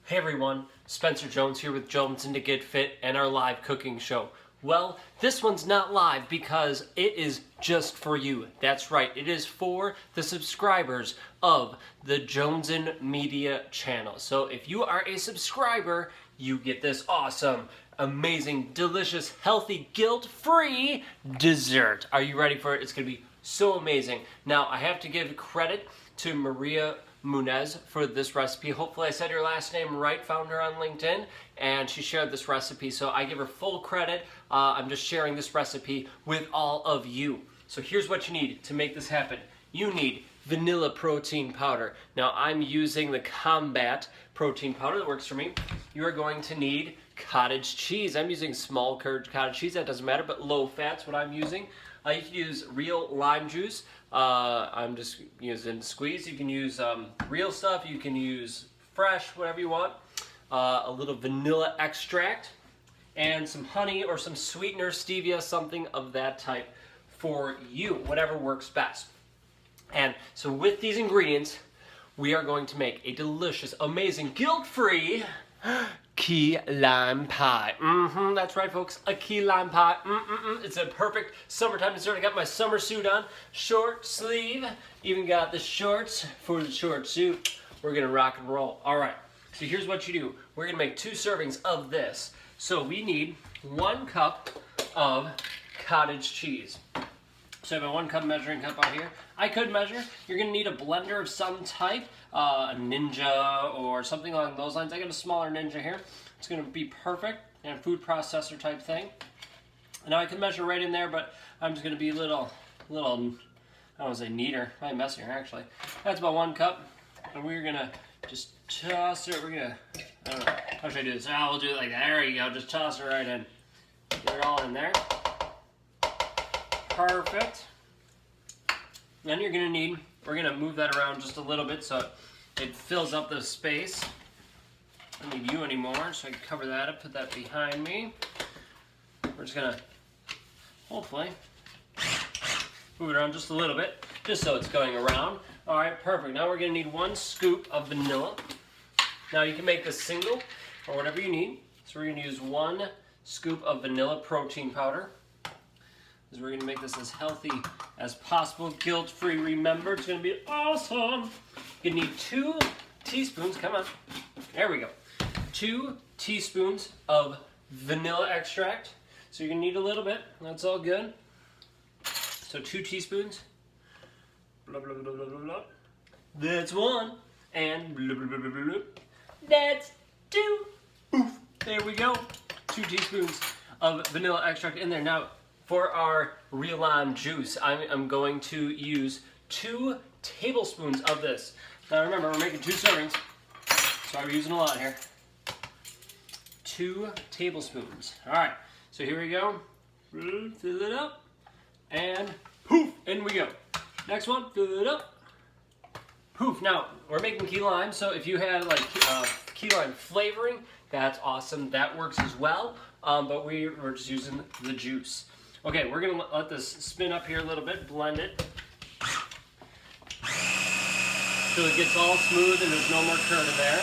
Hey everyone, Spencer Jones here with Jones and to Get Fit and our live cooking show. Well, this one's not live because it is just for you. That's right, it is for the subscribers of the Jonesin Media channel. So if you are a subscriber, you get this awesome, amazing, delicious, healthy, guilt-free dessert. Are you ready for it? It's going to be so amazing. Now, I have to give credit to Maria Munez for this recipe. Hopefully I said your last name right. Found her on LinkedIn and she shared this recipe, so I give her full credit. I'm just sharing this recipe with all of you. So here's what you need to make this happen. You need vanilla protein powder. Now I'm using the Combat protein powder that works for me. You are going to need cottage cheese. I'm using small curd cottage cheese, that doesn't matter, but low fat's what I'm using. You can use real lime juice. I'm just using squeeze. You can use real stuff. You can use fresh, whatever you want. A little vanilla extract and some honey or some sweetener, stevia, something of that type for you, whatever works best. And so with these ingredients, we are going to make a delicious, amazing, guilt-free key lime pie. That's right, folks. A key lime pie. It's a perfect summertime dessert. I got my summer suit on, short sleeve. Even got the shorts for the short suit. We're gonna rock and roll. All right. So here's what you do. We're gonna make 2 servings of this. So we need 1 cup of cottage cheese. So I have a 1 cup measuring cup out here. I could measure. You're gonna need a blender of some type, a Ninja or something along those lines. I got a smaller Ninja here. It's gonna be perfect, and a food processor type thing. Now I can measure right in there, but I'm just gonna be a little, I don't wanna say neater, probably messier actually. That's about 1 cup, and we're gonna just toss it. We're gonna, I don't know, how should I do this? Oh, we'll do it like that. There you go, just toss it right in. Get it all in there. Perfect. Then you're gonna need, we're gonna move that around just a little bit so it fills up the space. I don't need you anymore, so I can cover that up, put that behind me. We're just gonna, hopefully, move it around just a little bit, just so it's going around. All right, perfect. Now we're gonna need 1 scoop of vanilla. Now you can make this single or whatever you need. So we're gonna use 1 scoop of vanilla protein powder. Because we're going to make this as healthy as possible, guilt-free. Remember, it's going to be awesome. You need 2 teaspoons, come on, there we go. 2 teaspoons of vanilla extract. So you're going to need a little bit, that's all good. So 2 teaspoons. Blah, blah, blah, blah, blah, blah. That's 1. And blah, blah, blah, blah, blah, blah. That's 2. Oof. There we go. 2 teaspoons of vanilla extract in there. Now, for our real lime juice, I'm going to use 2 tablespoons of this. Now remember, we're making 2 servings, so I'm using a lot here. 2 tablespoons. All right, so here we go. Fill it up, and poof, in we go. Next one, fill it up, poof. Now, we're making key lime, so if you had like key lime flavoring, that's awesome. That works as well, but we're just using the juice. Okay, we're gonna let this spin up here a little bit, blend it. So it gets all smooth and there's no more curd in there.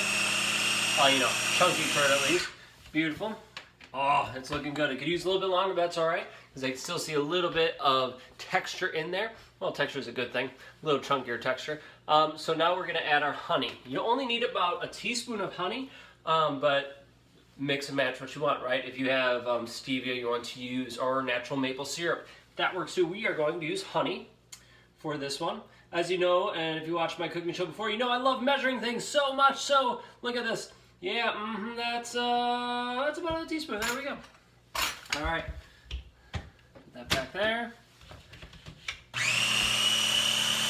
You know, chunky curd at least. Beautiful. Oh, it's looking good. It could use a little bit longer, but that's all right, because I can still see a little bit of texture in there. Well, texture is a good thing, a little chunkier texture. So now we're gonna add our honey. You only need about a teaspoon of honey, but mix and match what you want, right? If you have stevia you want to use, or natural maple syrup, that works too. We are going to use honey for this one. As you know, and if you watched my cooking show before, you know I love measuring things so much, so look at this. Yeah, that's about a teaspoon. There we go. All right, put that back there.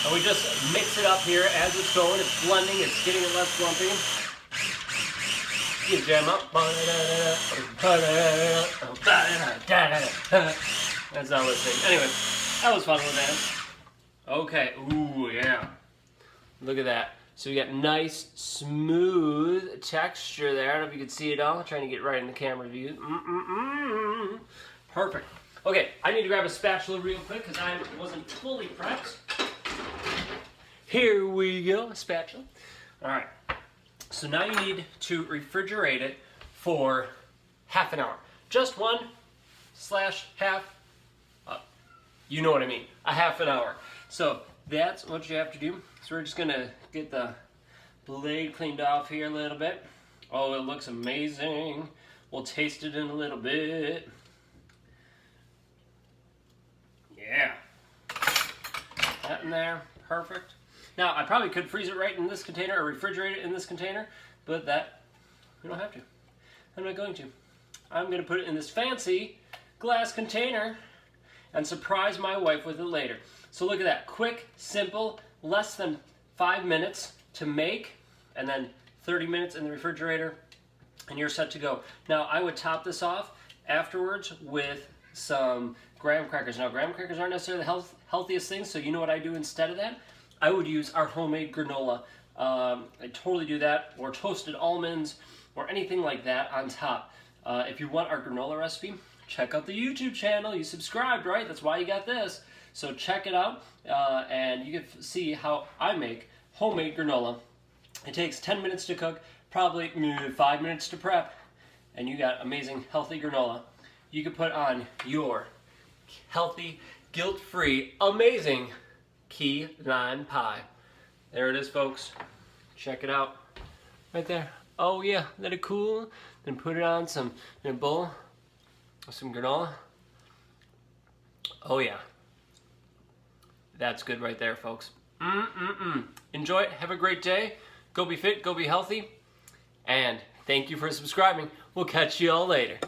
And we just mix it up here as it's going. It's blending, it's getting it less lumpy. You jam up. That's not listening. Anyway, that was fun with that. Okay, ooh, yeah. Look at that. So we got nice, smooth texture there. I don't know if you can see it all. I'm trying to get right in the camera view. Perfect. Okay, I need to grab a spatula real quick because I wasn't fully prepped. Here we go, a spatula. All right. So So now you need to refrigerate it for half an hour. Just 1/2, you know what I mean, a half an hour. So that's what you have to do. So we're just gonna get the blade cleaned off here a little bit. Oh, it looks amazing. We'll taste it in a little bit. Yeah. That in there, perfect. Now, I probably could freeze it right in this container or refrigerate it in this container, but that, we don't have to. I'm not going to. I'm gonna put it in this fancy glass container and surprise my wife with it later. So look at that, quick, simple, less than 5 minutes to make, and then 30 minutes in the refrigerator, and you're set to go. Now, I would top this off afterwards with some graham crackers. Now, graham crackers aren't necessarily the healthiest thing, so you know what I do instead of that? I would use our homemade granola. I totally do that, or toasted almonds, or anything like that on top. If you want our granola recipe, check out the YouTube channel. You subscribed, right? That's why you got this. So check it out, and you can see how I make homemade granola. It takes 10 minutes to cook, probably 5 minutes to prep, and you got amazing, healthy granola. You can put on your healthy, guilt-free, amazing key lime pie. There it is, folks. Check it out. Right there. Oh yeah, let it cool. Then put it on in a bowl with some granola. Oh yeah. That's good right there, folks. Enjoy it. Have a great day. Go be fit. Go be healthy. And thank you for subscribing. We'll catch you all later.